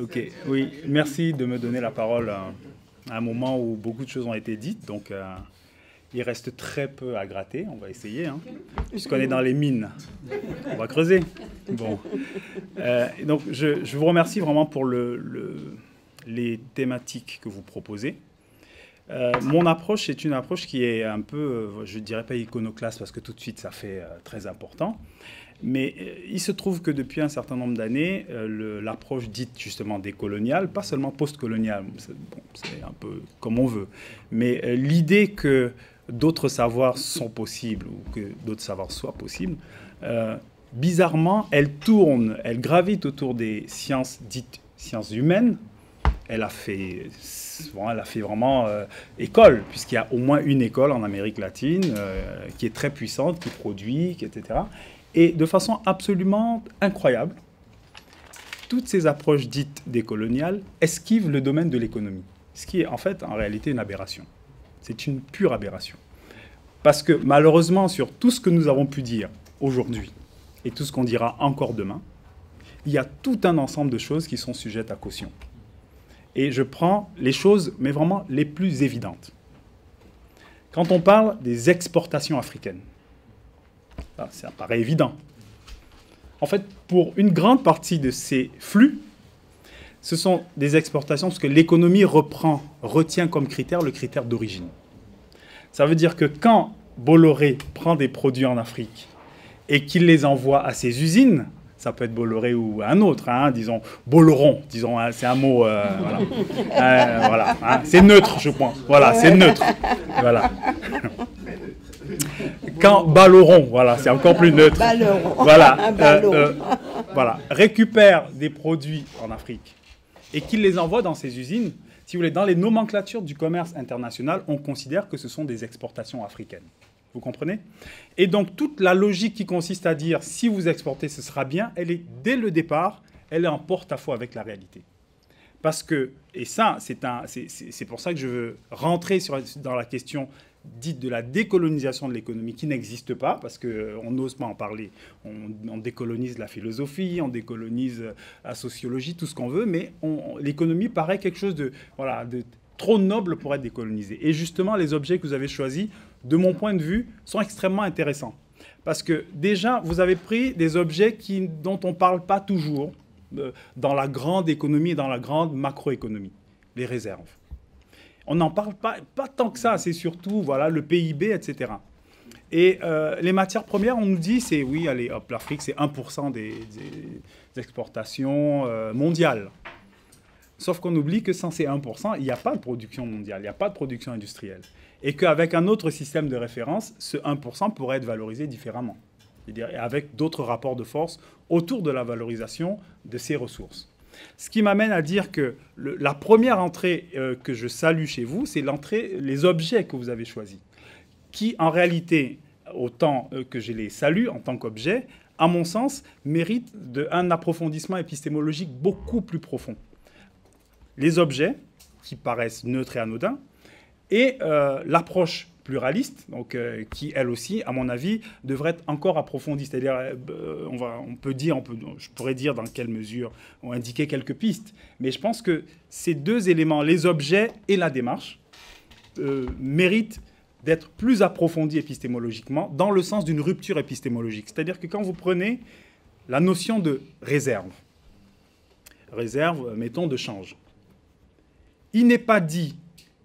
Ok, oui, merci de me donner la parole à un moment où beaucoup de choses ont été dites. Donc, il reste très peu à gratter. On va essayer, hein, puisqu'on est dans les mines. On va creuser. Bon. Donc, je vous remercie vraiment pour les thématiques que vous proposez. Mon approche, c'est une approche qui est un peu, je ne dirais pas iconoclaste, parce que tout de suite, ça fait très important. Mais il se trouve que depuis un certain nombre d'années, l'approche dite justement décoloniale, pas seulement postcoloniale, c'est un peu comme on veut, mais l'idée que d'autres savoirs sont possibles ou que d'autres savoirs soient possibles, bizarrement, elle tourne, elle gravite autour des sciences dites sciences humaines. Elle a fait vraiment école, puisqu'il y a au moins une école en Amérique latine qui est très puissante, qui produit, etc. Et de façon absolument incroyable, toutes ces approches dites décoloniales esquivent le domaine de l'économie, ce qui est en fait en réalité une aberration. C'est une pure aberration. Parce que malheureusement, sur tout ce que nous avons pu dire aujourd'hui et tout ce qu'on dira encore demain, il y a tout un ensemble de choses qui sont sujettes à caution. Et je prends les choses, mais vraiment les plus évidentes. Quand on parle des exportations africaines, ça paraît évident. En fait, pour une grande partie de ces flux, ce sont des exportations parce que l'économie retient comme critère le critère d'origine. Ça veut dire que quand Bolloré prend des produits en Afrique et qu'il les envoie à ses usines, ça peut être Bolloré ou un autre, hein, disons Bolleron, disons, hein, c'est un mot, voilà, voilà, hein, c'est neutre, je pense. Voilà, c'est neutre, voilà. Quand Balleron, voilà, c'est encore plus neutre. Balleron. Voilà, voilà, récupère des produits en Afrique et qu'il les envoie dans ses usines. Si vous voulez, dans les nomenclatures du commerce international, on considère que ce sont des exportations africaines. Vous comprenez? Et donc, toute la logique qui consiste à dire si vous exportez, ce sera bien, elle est, dès le départ, elle est en porte-à-faux avec la réalité. Parce que, et ça, c'est pour ça que je veux rentrer dans la question dite de la décolonisation de l'économie, qui n'existe pas, parce qu'on n'ose pas en parler. On décolonise la philosophie, on décolonise la sociologie, tout ce qu'on veut, mais l'économie paraît quelque chose de trop noble pour être décolonisé. Et justement, les objets que vous avez choisis, de mon point de vue, sont extrêmement intéressants. Parce que déjà, vous avez pris des objets dont on ne parle pas toujours dans la grande économie et dans la grande macroéconomie, les réserves. On n'en parle pas tant que ça, c'est surtout voilà, le PIB, etc. Et les matières premières, on nous dit, c'est oui, allez, hop, l'Afrique, c'est 1% des exportations mondiales. Sauf qu'on oublie que sans ces 1%, il n'y a pas de production mondiale, il n'y a pas de production industrielle. Et qu'avec un autre système de référence, ce 1% pourrait être valorisé différemment. C'est-à-dire avec d'autres rapports de force autour de la valorisation de ces ressources. Ce qui m'amène à dire que la première entrée que je salue chez vous, c'est les objets que vous avez choisis, qui en réalité, autant que je les salue en tant qu'objets, à mon sens, méritent un approfondissement épistémologique beaucoup plus profond. Les objets, qui paraissent neutres et anodins, et l'approche pluraliste, donc, qui, elle aussi, à mon avis, devrait être encore approfondie. C'est-à-dire, je pourrais dire dans quelle mesure, on indiquer quelques pistes, mais je pense que ces deux éléments, les objets et la démarche, méritent d'être plus approfondis épistémologiquement, dans le sens d'une rupture épistémologique. C'est-à-dire que quand vous prenez la notion de réserve, mettons, de change, il n'est pas dit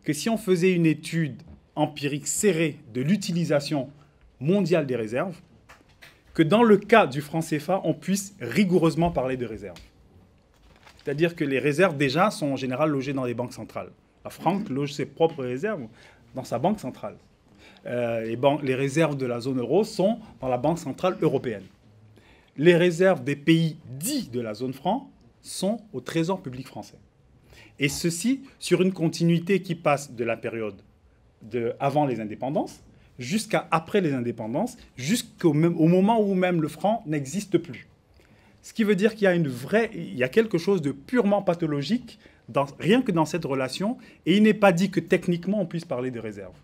que si on faisait une étude empirique serrée de l'utilisation mondiale des réserves, que dans le cas du franc CFA, on puisse rigoureusement parler de réserves. C'est-à-dire que les réserves, déjà, sont en général logées dans les banques centrales. La France loge ses propres réserves dans sa banque centrale. Les réserves de la zone euro sont dans la Banque centrale européenne. Les réserves des pays dits de la zone franc sont au Trésor public français. Et ceci sur une continuité qui passe de la période avant les indépendances jusqu'à après les indépendances, jusqu'au moment où même le franc n'existe plus. Ce qui veut dire qu'il y a quelque chose de purement pathologique rien que dans cette relation, et il n'est pas dit que techniquement on puisse parler de réserves.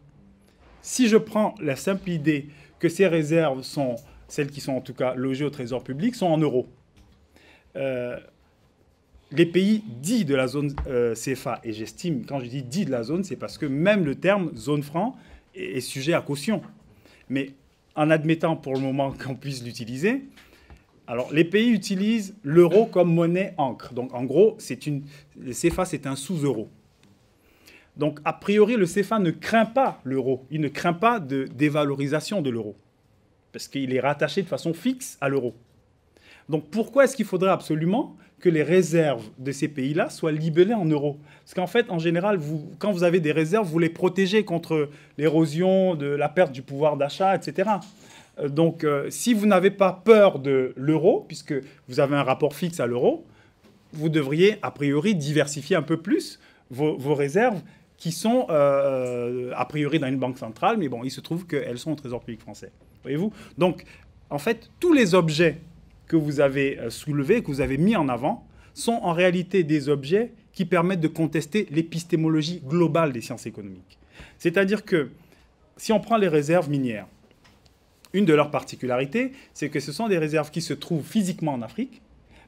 Si je prends la simple idée que ces réserves sont, celles qui sont en tout cas logées au Trésor public, sont en euros, les pays dits de la zone CFA, et j'estime, quand je dis dits de la zone, c'est parce que même le terme zone franc est sujet à caution. Mais en admettant pour le moment qu'on puisse l'utiliser, alors les pays utilisent l'euro comme monnaie encre. Donc en gros, le CFA, c'est un sous-euro. Donc a priori, le CFA ne craint pas l'euro. Il ne craint pas de dévalorisation de l'euro. Parce qu'il est rattaché de façon fixe à l'euro. Donc pourquoi est-ce qu'il faudrait absolument que les réserves de ces pays-là soient libellées en euros? Parce qu'en fait, en général, quand vous avez des réserves, vous les protégez contre l'érosion, de la perte du pouvoir d'achat, etc. Donc si vous n'avez pas peur de l'euro, puisque vous avez un rapport fixe à l'euro, vous devriez a priori diversifier un peu plus vos réserves qui sont a priori dans une banque centrale, mais bon, il se trouve qu'elles sont au Trésor public français. Voyez-vous? Donc, en fait, tous les objets que vous avez soulevés, que vous avez mis en avant, sont en réalité des objets qui permettent de contester l'épistémologie globale des sciences économiques. C'est-à-dire que, si on prend les réserves minières, une de leurs particularités, c'est que ce sont des réserves qui se trouvent physiquement en Afrique,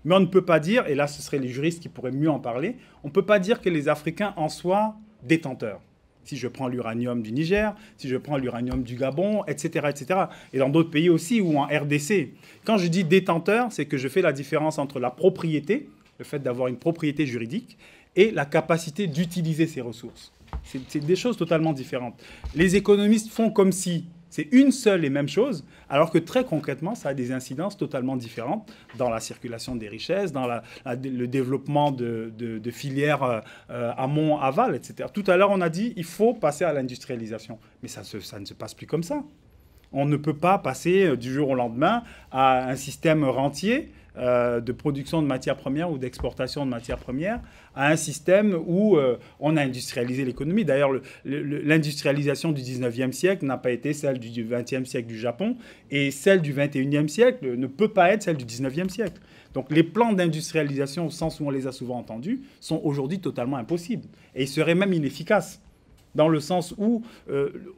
mais on ne peut pas dire, et là ce seraient les juristes qui pourraient mieux en parler, on ne peut pas dire que les Africains en soient détenteurs. Si je prends l'uranium du Niger, si je prends l'uranium du Gabon, etc., etc. Et dans d'autres pays aussi, ou en RDC. Quand je dis détenteur, c'est que je fais la différence entre la propriété, le fait d'avoir une propriété juridique, et la capacité d'utiliser ces ressources. C'est des choses totalement différentes. Les économistes font comme si c'est une seule et même chose, alors que très concrètement, ça a des incidences totalement différentes dans la circulation des richesses, dans le développement de filières amont-aval, etc. Tout à l'heure, on a dit qu'il faut passer à l'industrialisation. Mais ça ne se passe plus comme ça. On ne peut pas passer du jour au lendemain à un système rentier de production de matières premières ou d'exportation de matières premières à un système où on a industrialisé l'économie. D'ailleurs, l'industrialisation du 19e siècle n'a pas été celle du 20e siècle du Japon et celle du 21e siècle ne peut pas être celle du 19e siècle. Donc les plans d'industrialisation, au sens où on les a souvent entendus, sont aujourd'hui totalement impossibles et ils seraient même inefficaces. Dans le sens où,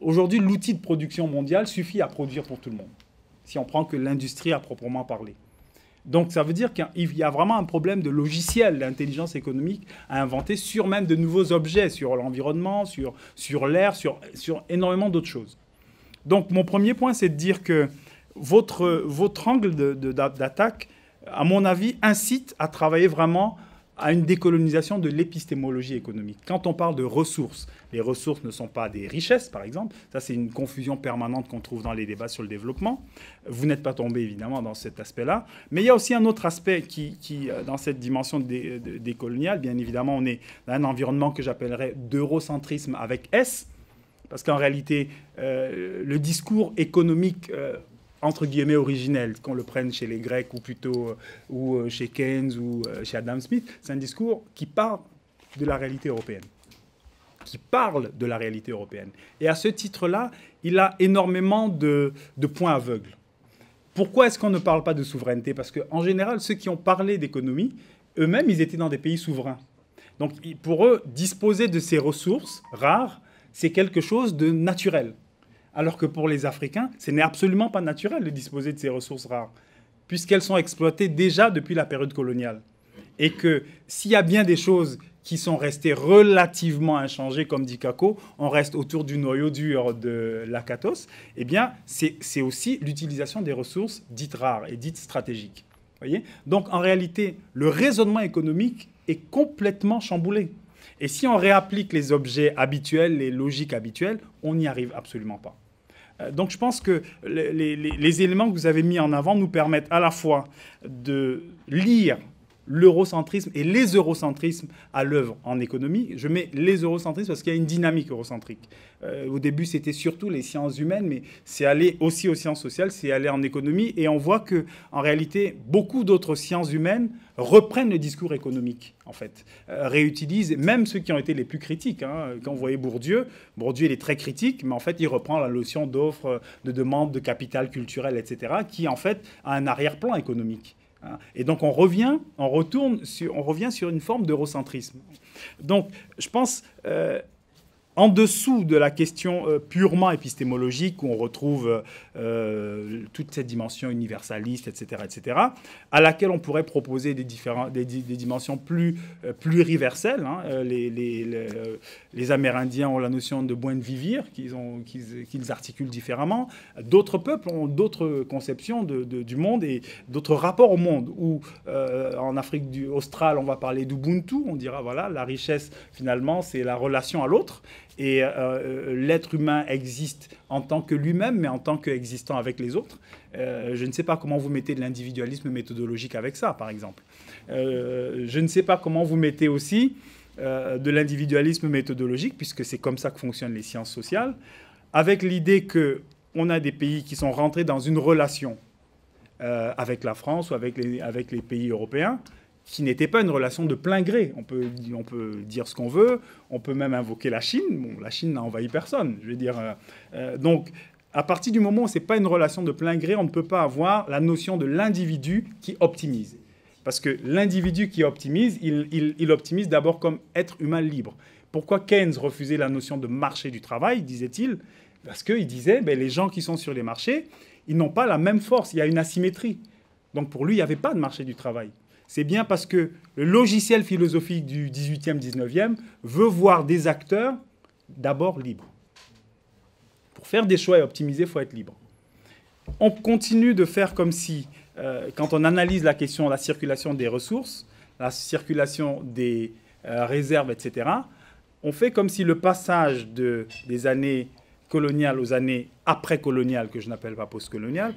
aujourd'hui, l'outil de production mondiale suffit à produire pour tout le monde, si on prend que l'industrie à proprement parler. Donc ça veut dire qu'il y a vraiment un problème de logiciel, d'intelligence économique à inventer sur même de nouveaux objets, sur l'environnement, sur l'air, sur énormément d'autres choses. Donc mon premier point, c'est de dire que votre angle d'attaque, à mon avis, incite à travailler vraiment à une décolonisation de l'épistémologie économique. Quand on parle de ressources, les ressources ne sont pas des richesses, par exemple. Ça, c'est une confusion permanente qu'on trouve dans les débats sur le développement. Vous n'êtes pas tombé, évidemment, dans cet aspect-là. Mais il y a aussi un autre aspect qui dans cette dimension décoloniale, bien évidemment, on est dans un environnement que j'appellerais d'eurocentrisme avec S, parce qu'en réalité, le discours économique entre guillemets originel, qu'on le prenne chez les Grecs ou plutôt ou chez Keynes ou chez Adam Smith, c'est un discours qui parle de la réalité européenne. Qui parle de la réalité européenne. Et à ce titre-là, il a énormément de points aveugles. Pourquoi est-ce qu'on ne parle pas de souveraineté? Parce qu'en général, ceux qui ont parlé d'économie, eux-mêmes, ils étaient dans des pays souverains. Donc pour eux, disposer de ces ressources rares, c'est quelque chose de naturel. Alors que pour les Africains, ce n'est absolument pas naturel de disposer de ces ressources rares, puisqu'elles sont exploitées déjà depuis la période coloniale. Et que s'il y a bien des choses qui sont restées relativement inchangées, comme dit Kako, on reste autour du noyau dur de l'Akatos, eh bien, c'est aussi l'utilisation des ressources dites rares et dites stratégiques. Voyez ? Donc, en réalité, le raisonnement économique est complètement chamboulé. Et si on réapplique les objets habituels, les logiques habituelles, on n'y arrive absolument pas. Donc je pense que les éléments que vous avez mis en avant nous permettent à la fois de lire l'eurocentrisme et les eurocentrismes à l'œuvre en économie. Je mets les eurocentrismes parce qu'il y a une dynamique eurocentrique. Au début, c'était surtout les sciences humaines, mais c'est allé aussi aux sciences sociales, c'est allé en économie. Et on voit qu'en réalité, beaucoup d'autres sciences humaines reprennent le discours économique, en fait. Réutilisent, même ceux qui ont été les plus critiques. Hein. Quand vous voyez Bourdieu, il est très critique, mais en fait, il reprend la notion d'offre, de demande, de capital culturel, etc., qui, en fait, a un arrière-plan économique. Et donc on revient sur une forme d'eurocentrisme. Donc je pense, En dessous de la question purement épistémologique, où on retrouve toute cette dimension universaliste, etc., à laquelle on pourrait proposer des dimensions plus pluriverselles. Hein. Les Amérindiens ont la notion de buen vivir, qu'ils articulent différemment. D'autres peuples ont d'autres conceptions du monde et d'autres rapports au monde. Où en Afrique australe, on va parler d'Ubuntu, on dira, voilà, la richesse, finalement, c'est la relation à l'autre. Et l'être humain existe en tant que lui-même, mais en tant qu'existant avec les autres. Je ne sais pas comment vous mettez de l'individualisme méthodologique avec ça, par exemple. Je ne sais pas comment vous mettez aussi de l'individualisme méthodologique, puisque c'est comme ça que fonctionnent les sciences sociales, avec l'idée qu'on a des pays qui sont rentrés dans une relation avec la France ou avec les pays européens, qui n'était pas une relation de plein gré. On peut dire ce qu'on veut, on peut même invoquer la Chine. Bon, la Chine n'a envahi personne, je veux dire. Donc, à partir du moment où ce n'est pas une relation de plein gré, on ne peut pas avoir la notion de l'individu qui optimise. Parce que l'individu qui optimise, il optimise d'abord comme être humain libre. Pourquoi Keynes refusait la notion de marché du travail, disait-il? Parce qu'il disait, les gens qui sont sur les marchés, ils n'ont pas la même force, il y a une asymétrie. Donc pour lui, il n'y avait pas de marché du travail. C'est bien parce que le logiciel philosophique du 18e, 19e veut voir des acteurs d'abord libres. Pour faire des choix et optimiser, il faut être libre. On continue de faire comme si, quand on analyse la question de la circulation des ressources, la circulation des réserves, etc., on fait comme si le passage des années coloniales aux années après-coloniales, que je n'appelle pas post-coloniales,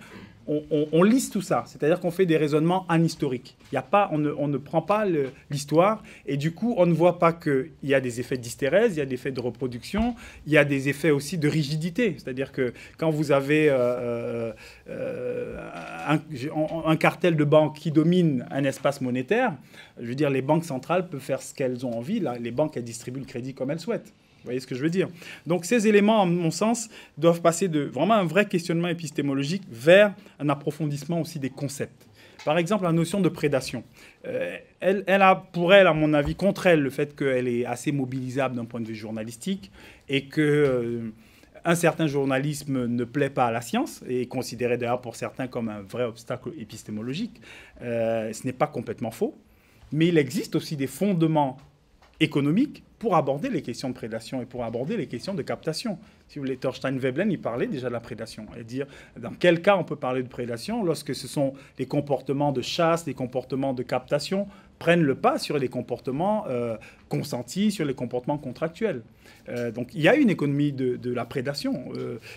on lisse tout ça. C'est-à-dire qu'on fait des raisonnements anhistoriques. On ne prend pas l'histoire et du coup, on ne voit pas qu'il y a des effets d'hystérèse, il y a des effets de reproduction, il y a des effets aussi de rigidité. C'est-à-dire que quand vous avez un cartel de banques qui domine un espace monétaire, je veux dire, les banques centrales peuvent faire ce qu'elles ont envie. Là, les banques, elles distribuent le crédit comme elles souhaitent. Vous voyez ce que je veux dire? Donc ces éléments, à mon sens, doivent passer de vraiment un vrai questionnement épistémologique vers un approfondissement aussi des concepts. Par exemple, la notion de prédation. Elle a pour elle, à mon avis, contre elle, le fait qu'elle est assez mobilisable d'un point de vue journalistique et qu'un certain journalisme ne plaît pas à la science et est considéré d'ailleurs pour certains comme un vrai obstacle épistémologique. Ce n'est pas complètement faux, mais il existe aussi des fondements économiques pour aborder les questions de prédation et pour aborder les questions de captation. Si vous voulez, Thorstein Veblen, il parlait déjà de la prédation. Et dire dans quel cas on peut parler de prédation lorsque ce sont les comportements de chasse, les comportements de captation prennent le pas sur les comportements consentis, sur les comportements contractuels. Donc il y a une économie de la prédation.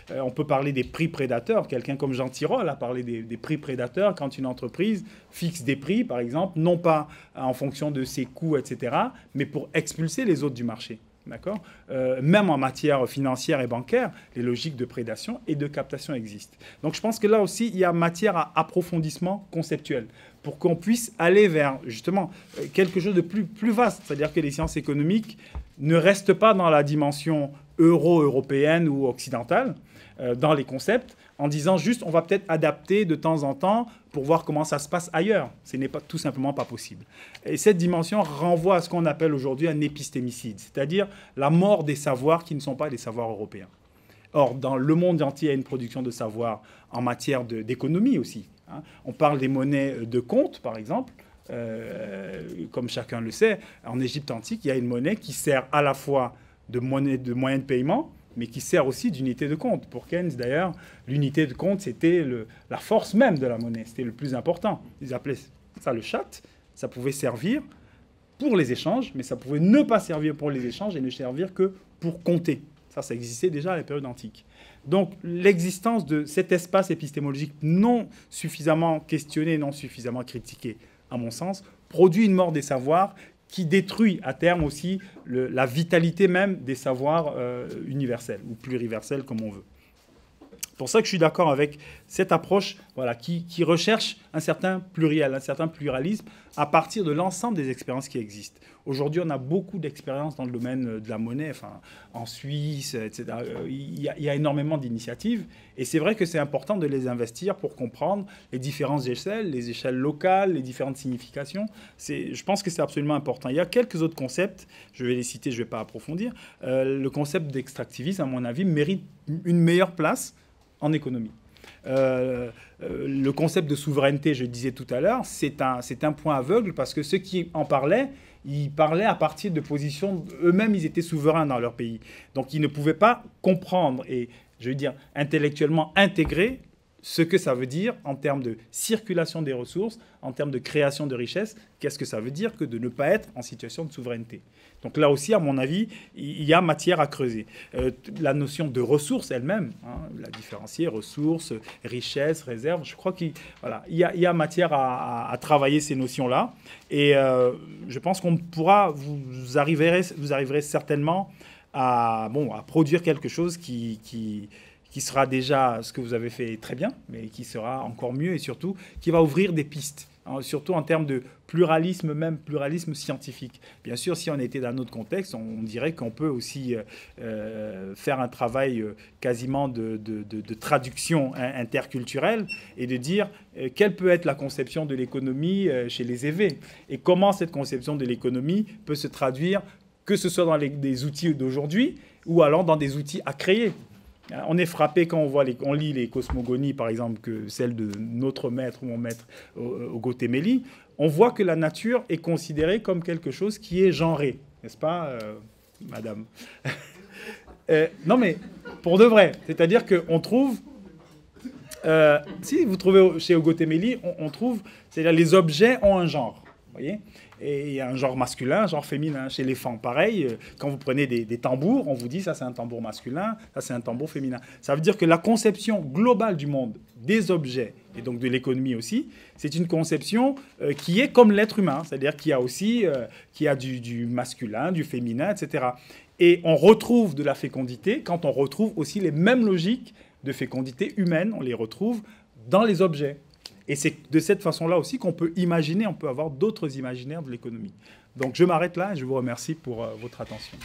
On peut parler des prix prédateurs. Quelqu'un comme Jean Tirole a parlé des prix prédateurs quand une entreprise fixe des prix, par exemple, non pas en fonction de ses coûts, etc., mais pour expulser les autres du marché. D'accord ? Même en matière financière et bancaire, les logiques de prédation et de captation existent. Donc je pense que là aussi, il y a matière à approfondissement conceptuel pour qu'on puisse aller vers, justement, quelque chose de plus vaste. C'est-à-dire que les sciences économiques ne restent pas dans la dimension européenne ou occidentale, dans les concepts, en disant juste on va peut-être adapter de temps en temps pour voir comment ça se passe ailleurs. Ce n'est pas, tout simplement pas possible. Et cette dimension renvoie à ce qu'on appelle aujourd'hui un épistémicide, c'est-à-dire la mort des savoirs qui ne sont pas des savoirs européens. Or, dans le monde entier, il y a une production de savoir en matière d'économie aussi. Hein. On parle des monnaies de compte, par exemple. Comme chacun le sait, en Égypte antique, il y a une monnaie qui sert à la fois de moyen de paiement, mais qui sert aussi d'unité de compte. Pour Keynes, d'ailleurs, l'unité de compte, c'était la force même de la monnaie. C'était le plus important. Ils appelaient ça le chat. Ça pouvait servir pour les échanges, mais ça pouvait ne pas servir pour les échanges et ne servir que pour compter. Ça existait déjà à la période antique. Donc, l'existence de cet espace épistémologique non suffisamment questionné, non suffisamment critiqué, à mon sens, produit une mort des savoirs qui détruit à terme aussi la vitalité même des savoirs universels ou pluriversels, comme on veut. pour ça que je suis d'accord avec cette approche voilà, qui recherche un certain pluriel, un certain pluralisme à partir de l'ensemble des expériences qui existent. Aujourd'hui, on a beaucoup d'expériences dans le domaine de la monnaie, enfin, en Suisse, etc. Il y a énormément d'initiatives. Et c'est vrai que c'est important de les investir pour comprendre les différentes échelles, les échelles locales, les différentes significations. Je pense que c'est absolument important. Il y a quelques autres concepts, je vais les citer, je ne vais pas approfondir. Le concept d'extractivisme, à mon avis, mérite une meilleure place en économie. Le concept de souveraineté, je le disais tout à l'heure, c'est un point aveugle parce que ceux qui en parlaient, ils parlaient à partir de positions... Eux-mêmes, ils étaient souverains dans leur pays. Donc, ils ne pouvaient pas comprendre et, je veux dire, intellectuellement intégrer ce que ça veut dire en termes de circulation des ressources, en termes de création de richesses. Qu'est-ce que ça veut dire que de ne pas être en situation de souveraineté? Donc là aussi, à mon avis, il y a matière à creuser. La notion de ressources elle-même, hein, la différencier, ressources, richesses, réserves, je crois qu'il y a matière à travailler ces notions-là. Et je pense qu'on pourra, vous arriverez certainement à produire quelque chose qui sera déjà ce que vous avez fait très bien, mais qui sera encore mieux et surtout qui va ouvrir des pistes. Surtout en termes de pluralisme, même pluralisme scientifique. Bien sûr, si on était dans un autre contexte, on dirait qu'on peut aussi faire un travail quasiment de traduction interculturelle et de dire quelle peut être la conception de l'économie chez les EV et comment cette conception de l'économie peut se traduire, que ce soit dans des outils d'aujourd'hui ou alors dans des outils à créer. On est frappé quand on lit les cosmogonies, par exemple, que celle de notre maître ou mon maître Ogotemeli. On voit que la nature est considérée comme quelque chose qui est genré, n'est-ce pas, madame? Non, mais pour de vrai. C'est-à-dire qu'on trouve... si vous trouvez chez Ogotemeli, on trouve... C'est-à-dire les objets ont un genre, vous voyez? Et il y a un genre masculin, un genre féminin. Chez les femmes, pareil, quand vous prenez des tambours, on vous dit ça c'est un tambour masculin, ça c'est un tambour féminin. Ça veut dire que la conception globale du monde, des objets, et donc de l'économie aussi, c'est une conception qui est comme l'être humain, c'est-à-dire qu'il y a aussi du masculin, du féminin, etc. Et on retrouve de la fécondité quand on retrouve aussi les mêmes logiques de fécondité humaine, on les retrouve dans les objets. Et c'est de cette façon-là aussi qu'on peut imaginer, on peut avoir d'autres imaginaires de l'économie. Donc je m'arrête là et je vous remercie pour votre attention.